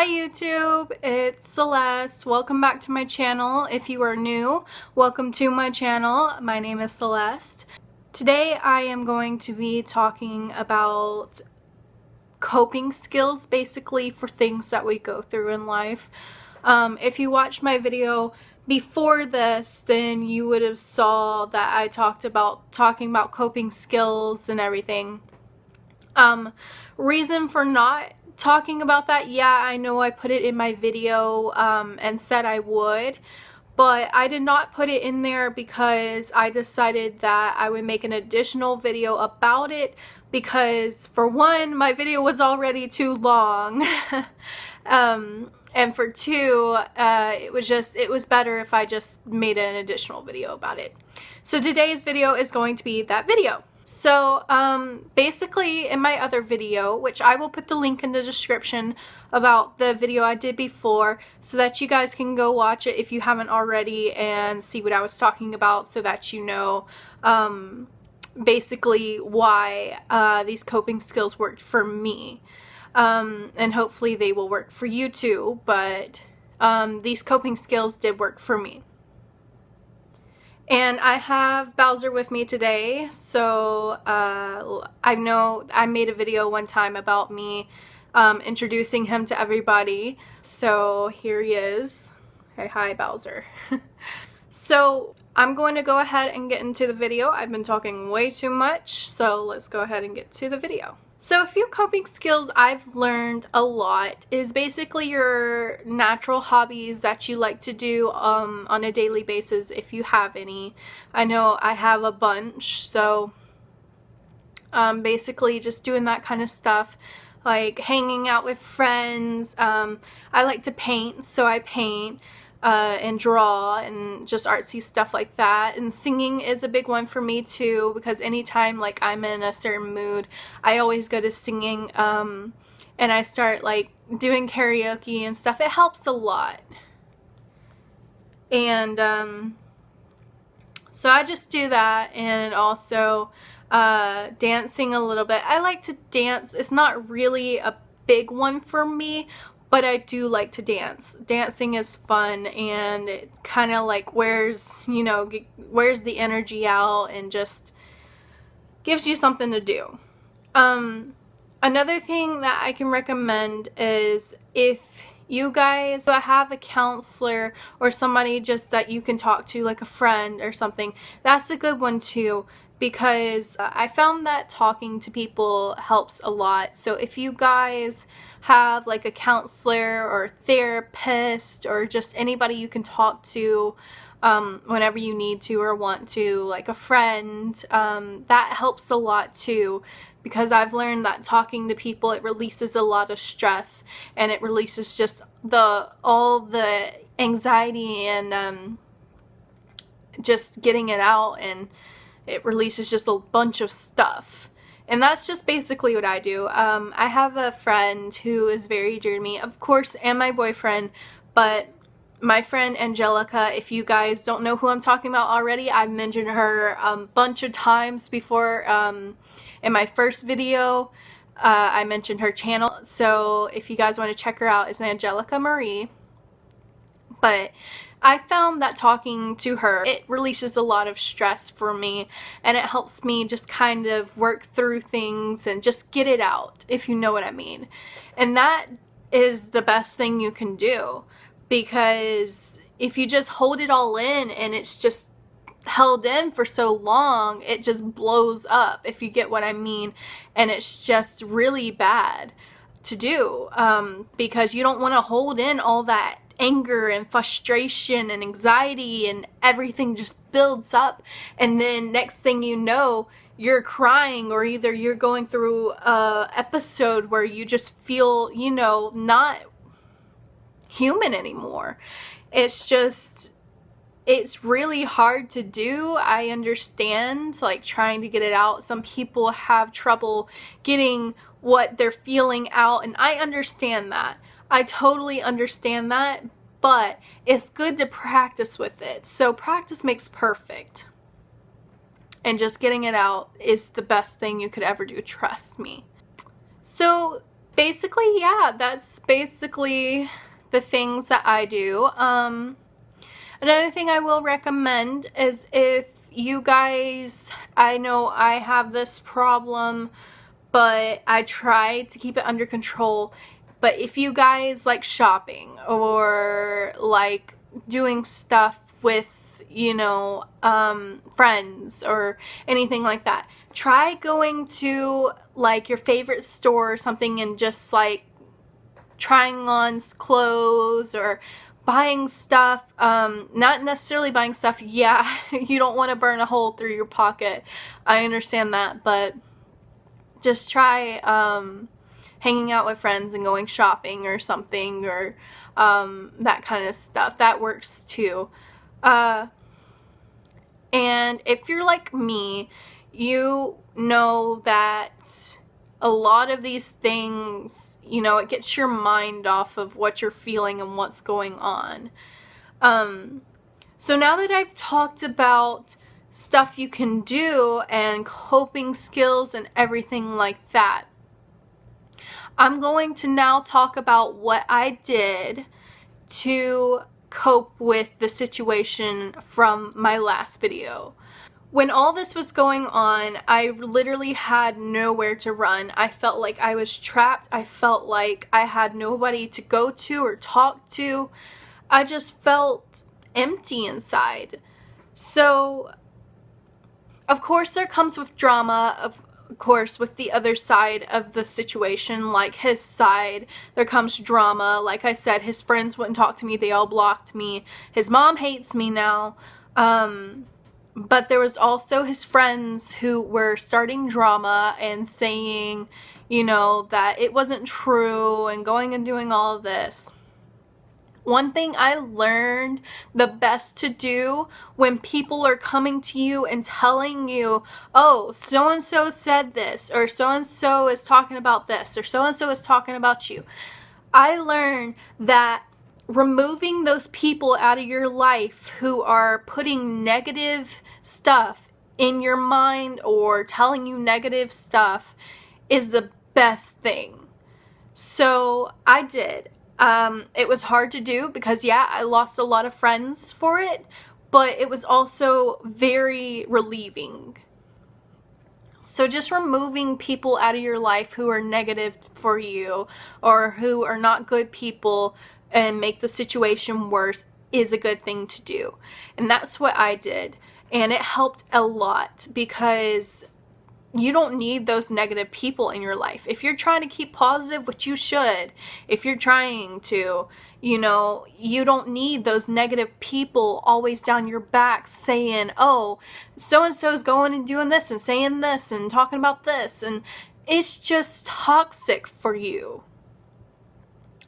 Hi YouTube, it's Celeste. Welcome back to my channel. If you are new, welcome to my channel. My name is Celeste. Today I am going to be talking about coping skills basically for things that we go through in life. If you watched my video before this, then you would have saw that I talking about coping skills and everything. Reason for not talking about that, yeah, I know I put it in my video and said I would, but I did not put it in there because I decided that I would make an additional video about it because, for one, my video was already too long and for two, it was better if I just made an additional video about it. So today's video is going to be that video. So, basically in my other video, which I will put the link in the description about the video I did before so that you guys can go watch it if you haven't already and see what I was talking about so that you know, basically why, these coping skills worked for me. And hopefully they will work for you too, but, these coping skills did work for me. And I have Bowser with me today, so I know I made a video one time about me introducing him to everybody. So here he is. Hey, hi Bowser. So I'm going to go ahead and get into the video. I've been talking way too much, so let's go ahead and get to the video. So a few coping skills I've learned a lot is basically your natural hobbies that you like to do on a daily basis if you have any. I know I have a bunch, so basically just doing that kind of stuff, like hanging out with friends. I like to paint, so I paint. And draw and just artsy stuff like that. And singing is a big one for me too, because anytime like I'm in a certain mood, I always go to singing, and I start like doing karaoke and stuff. It helps a lot. And so I just do that, and also dancing a little bit. I like to dance. It's not really a big one for me, but I do like to dance. Dancing is fun, and it kind of like wears the energy out and just gives you something to do. Another thing that I can recommend is if you guys have a counselor or somebody just that you can talk to, like a friend or something, that's a good one too. Because I found that talking to people helps a lot. So if you guys have like a counselor or therapist or just anybody you can talk to whenever you need to or want to, like a friend, that helps a lot too. Because I've learned that talking to people, it releases a lot of stress, and it releases just all the anxiety and just getting it out, and it releases just a bunch of stuff. And that's just basically what I do. I have a friend who is very dear to me, of course, and my boyfriend, but my friend Angelica, if you guys don't know who I'm talking about already, I've mentioned her a bunch of times before. In my first video, I mentioned her channel, so if you guys want to check her out, it's Angelica Marie. But I found that talking to her, it releases a lot of stress for me, and it helps me just kind of work through things and just get it out, if you know what I mean. And that is the best thing you can do, because if you just hold it all in and it's just held in for so long, it just blows up, if you get what I mean. And it's just really bad to do, because you don't want to hold in all that anger and frustration and anxiety, and everything just builds up, and then next thing you know, you're crying, or either you're going through a episode where you just feel, not human anymore. It's really hard to do. I understand, like, trying to get it out. Some people have trouble getting what they're feeling out, and I understand that. I totally understand that, but it's good to practice with it. So practice makes perfect. And just getting it out is the best thing you could ever do, trust me. So basically, yeah, that's basically the things that I do. Another thing I will recommend is if you guys, I know I have this problem, but I try to keep it under control. But if you guys like shopping or like doing stuff with, friends or anything like that, try going to like your favorite store or something and just like trying on clothes or buying stuff, not necessarily buying stuff. Yeah, you don't want to burn a hole through your pocket. I understand that, but just try hanging out with friends and going shopping or something, or that kind of stuff. That works too. And if you're like me, you know that a lot of these things, it gets your mind off of what you're feeling and what's going on. So now that I've talked about stuff you can do and coping skills and everything like that, I'm going to now talk about what I did to cope with the situation from my last video. When all this was going on, I literally had nowhere to run. I felt like I was trapped. I felt like I had nobody to go to or talk to. I just felt empty inside. So, of course, there comes with drama, of course, with the other side of the situation, like his side, there comes drama. Like I said, his friends wouldn't talk to me. They all blocked me. His mom hates me now. But there was also his friends who were starting drama and saying, that it wasn't true and going and doing all of this. One thing I learned the best to do when people are coming to you and telling you, oh, so-and-so said this, or so-and-so is talking about this, or so-and-so is talking about you. I learned that removing those people out of your life who are putting negative stuff in your mind or telling you negative stuff is the best thing. So I did. It was hard to do because, yeah, I lost a lot of friends for it, but it was also very relieving. So just removing people out of your life who are negative for you or who are not good people and make the situation worse is a good thing to do. And that's what I did. And it helped a lot because you don't need those negative people in your life. If you're trying to keep positive, which you should, if you're trying to, you don't need those negative people always down your back saying, oh, so-and-so's going and doing this and saying this and talking about this. And it's just toxic for you.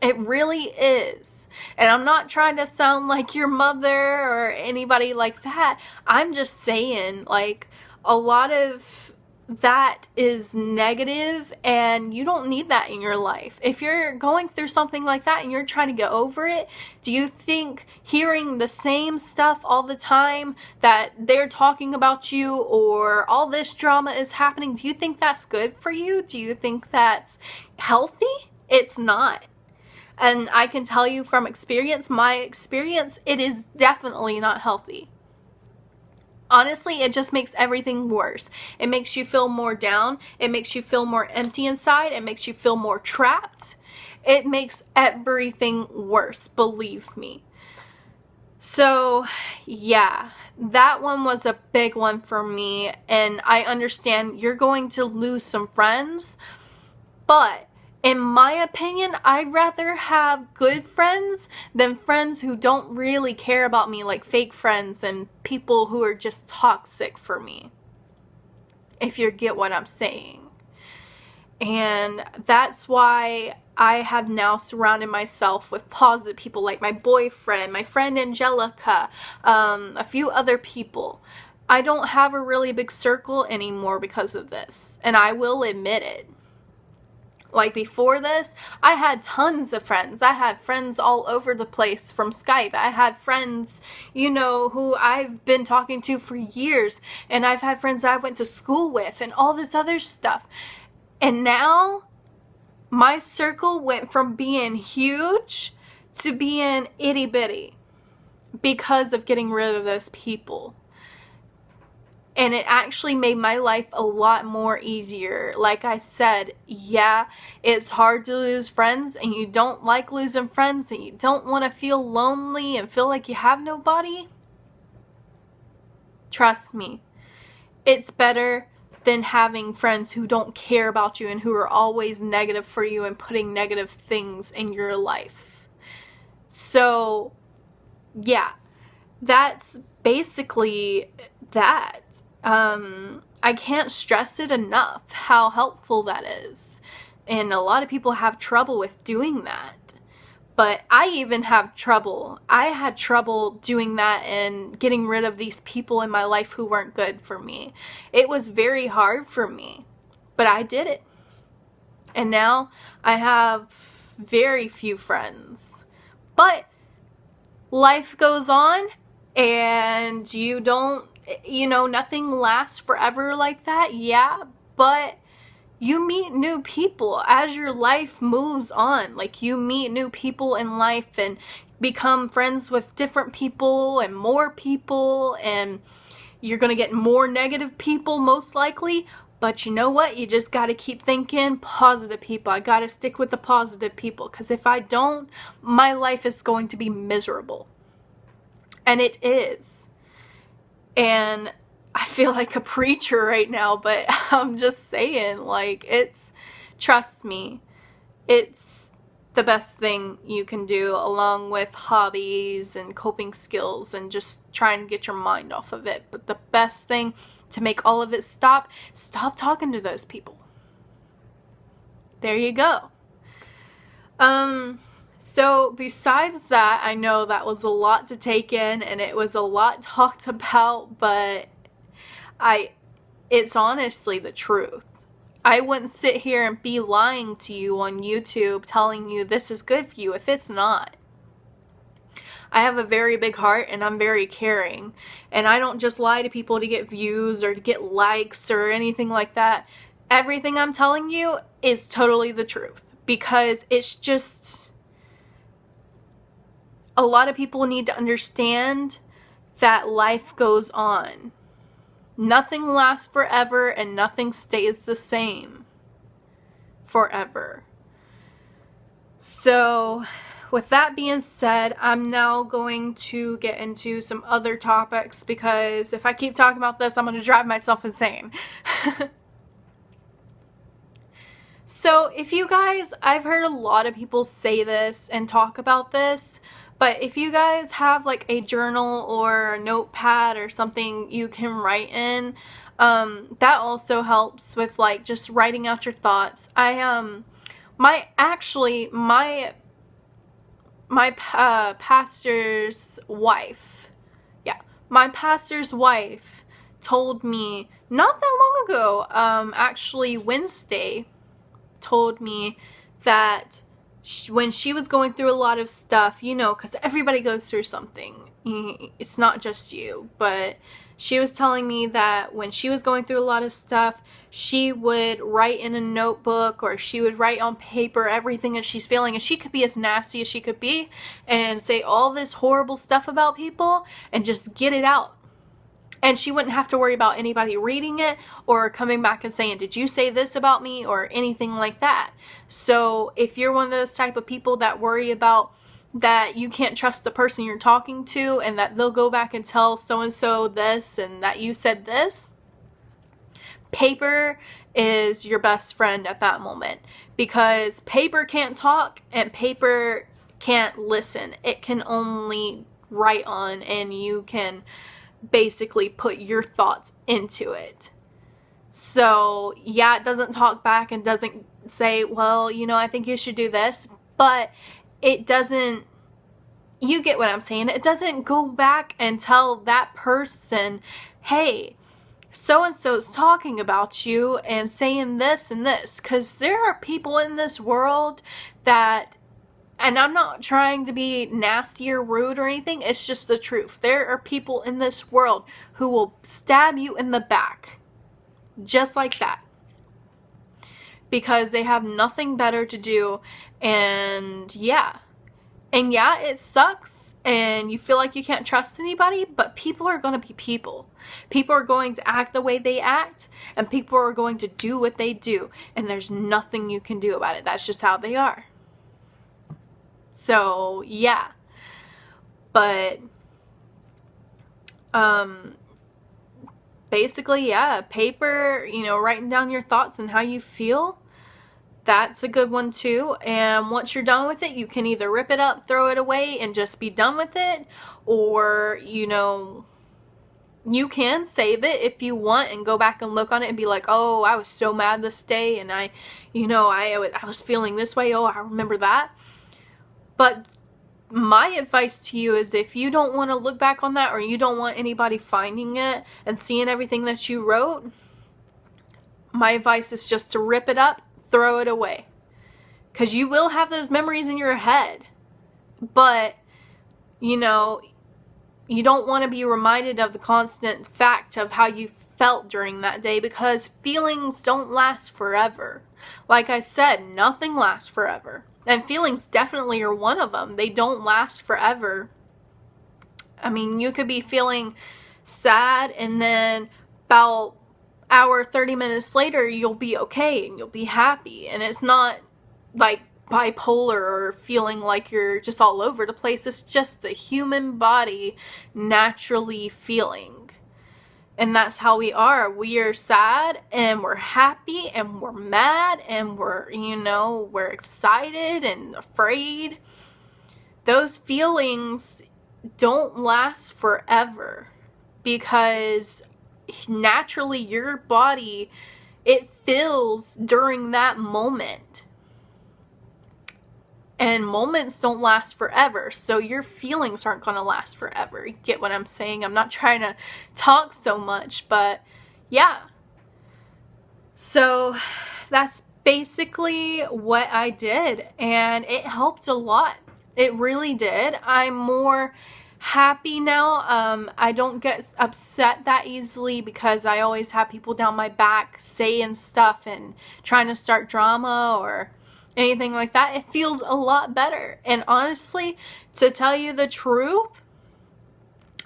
It really is. And I'm not trying to sound like your mother or anybody like that. I'm just saying, like, a lot of that is negative and you don't need that in your life. If you're going through something like that and you're trying to get over it, do you think hearing the same stuff all the time that they're talking about you or all this drama is happening, do you think that's good for you? Do you think that's healthy? It's not. And I can tell you from experience, my experience, it is definitely not healthy. Honestly, it just makes everything worse. It makes you feel more down. It makes you feel more empty inside. It makes you feel more trapped. It makes everything worse, believe me. So, yeah, that one was a big one for me. And I understand you're going to lose some friends, but in my opinion, I'd rather have good friends than friends who don't really care about me, like fake friends and people who are just toxic for me, if you get what I'm saying. And that's why I have now surrounded myself with positive people like my boyfriend, my friend Angelica, a few other people. I don't have a really big circle anymore because of this, and I will admit it. Like before this, I had tons of friends. I had friends all over the place from Skype. I had friends, who I've been talking to for years. And I've had friends I went to school with and all this other stuff. And now, My circle went from being huge to being itty bitty because of getting rid of those people. And it actually made my life a lot more easier. Like I said, yeah, it's hard to lose friends, and you don't like losing friends, and you don't want to feel lonely and feel like you have nobody. Trust me, it's better than having friends who don't care about you and who are always negative for you and putting negative things in your life. So, yeah, that's basically that. I can't stress it enough how helpful that is. And a lot of people have trouble with doing that. But I even have trouble. I had trouble doing that and getting rid of these people in my life who weren't good for me. It was very hard for me, but I did it. And now I have very few friends. But life goes on, and nothing lasts forever like that. Yeah, but you meet new people as your life moves on. Like, you meet new people in life and become friends with different people and more people, and you're gonna get more negative people most likely. But you know what? You just gotta keep thinking positive people. I gotta stick with the positive people, because if I don't, my life is going to be miserable. And it is. And I feel like a preacher right now, but I'm just saying, like, trust me, it's the best thing you can do, along with hobbies and coping skills and just trying to get your mind off of it. But the best thing to make all of it stop talking to those people. There you go. So besides that, I know that was a lot to take in, and it was a lot talked about, but it's honestly the truth. I wouldn't sit here and be lying to you on YouTube telling you this is good for you if it's not. I have a very big heart, and I'm very caring, and I don't just lie to people to get views or to get likes or anything like that. Everything I'm telling you is totally the truth, because it's just, a lot of people need to understand that life goes on. Nothing lasts forever, and nothing stays the same forever. So, with that being said, I'm now going to get into some other topics, because if I keep talking about this, I'm going to drive myself insane. So, if you guys, I've heard a lot of people say this and talk about this, but if you guys have like a journal or a notepad or something you can write in, that also helps with like just writing out your thoughts. My pastor's wife, my pastor's wife told me not that long ago, actually Wednesday, told me that when she was going through a lot of stuff, because everybody goes through something. It's not just you. But she was telling me that when she was going through a lot of stuff, she would write in a notebook, or she would write on paper everything that she's feeling. And she could be as nasty as she could be and say all this horrible stuff about people and just get it out. And she wouldn't have to worry about anybody reading it or coming back and saying, did you say this about me, or anything like that. So if you're one of those type of people that worry about that you can't trust the person you're talking to, and that they'll go back and tell so-and-so this and that you said this, paper is your best friend at that moment, because paper can't talk and paper can't listen. It can only write on, and you can basically put your thoughts into it. So yeah, it doesn't talk back and doesn't say, well, I think you should do this, but it doesn't, you get what I'm saying, it doesn't go back and tell that person, hey, so-and-so's talking about you and saying this and this, because there are people in this world that, and I'm not trying to be nasty or rude or anything, it's just the truth. There are people in this world who will stab you in the back. Just like that. because they have nothing better to do. And yeah, it sucks and you feel like you can't trust anybody, but people are going to be people. People are going to act the way they act, and people are going to do what they do, and there's nothing you can do about it. That's just how they are. So yeah, but basically, yeah, paper, you know, writing down your thoughts and how you feel, that's a good one too. And once you're done with it, you can either rip it up, throw it away, and just be done with it, or, you know, you can save it if you want and go back and look on it and be like, oh, I was so mad this day, and I was feeling this way, oh, I remember that. But my advice to you is, if you don't want to look back on that, or you don't want anybody finding it and seeing everything that you wrote, my advice is just to rip it up, throw it away. Because you will have those memories in your head. But, you know, you don't want to be reminded of the constant fact of how you felt during that day, because feelings don't last forever. Like I said, nothing lasts forever. And feelings definitely are one of them. They don't last forever. I mean, you could be feeling sad, and then about hour, 30 minutes later, you'll be okay and you'll be happy. And it's not like bipolar or feeling like you're just all over the place. It's just the human body naturally feeling. And that's how we are. We are sad, and we're happy, and we're mad, and we're, you know, we're excited and afraid. Those feelings don't last forever, because naturally your body, it feels during that moment. And moments don't last forever, so your feelings aren't going to last forever. You get what I'm saying? I'm not trying to talk so much, but yeah. So that's basically what I did, and it helped a lot. It really did. I'm more happy now. I don't get upset that easily, because I always have people down my back saying stuff and trying to start drama or anything like that. It feels a lot better. And honestly, to tell you the truth,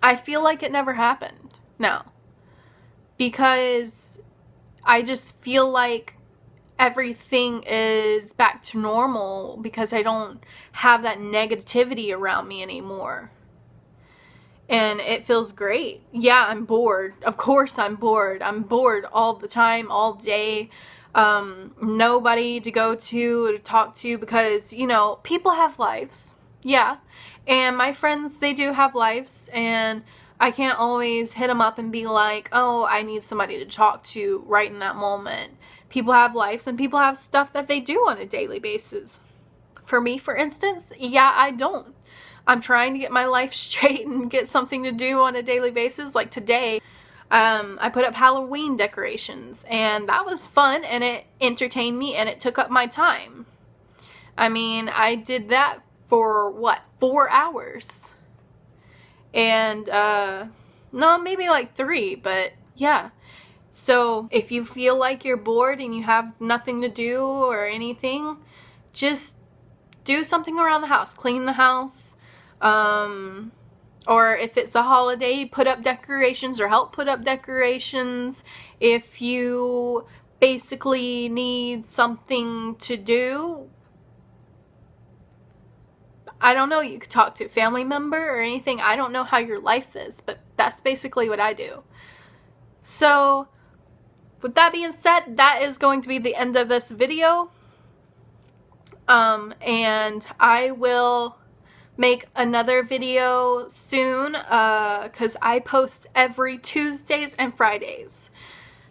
I feel like it never happened now, because I just feel like everything is back to normal, because I don't have that negativity around me anymore. And it feels great. Yeah, I'm bored. Of course I'm bored. I'm bored all the time, all day. Nobody to go to talk to, because, you know, people have lives. Yeah. And my friends, they do have lives, and I can't always hit them up and be like, oh, I need somebody to talk to right in that moment. People have lives, and people have stuff that they do on a daily basis. For me, for instance, yeah, I don't. I'm trying to get my life straight and get something to do on a daily basis. Like today, I put up Halloween decorations, and that was fun, and it entertained me, and it took up my time. I mean, I did that for, 4 hours? And, no, maybe like 3, but yeah. So if you feel like you're bored and you have nothing to do or anything, just do something around the house. Clean the house. Or if it's a holiday, put up decorations or help put up decorations. If you basically need something to do, I don't know, you could talk to a family member or anything. I don't know how your life is, but that's basically what I do. So, with that being said, that is going to be the end of this video. And I will make another video soon, because I post every Tuesdays and Fridays.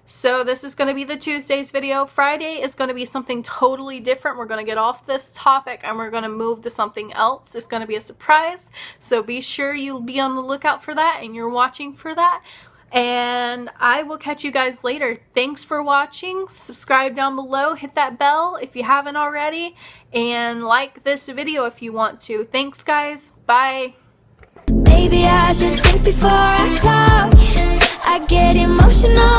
So this is going to be the Tuesdays video. Friday is going to be something totally different. We're going to get off this topic and we're going to move to something else. It's going to be a surprise. So be sure you'll be on the lookout for that, and you're watching for that. And I will catch you guys later. Thanks for watching. Subscribe down below. Hit that bell if you haven't already. And like this video if you want to. Thanks, guys. Bye. Maybe I should think before I talk. I get emotional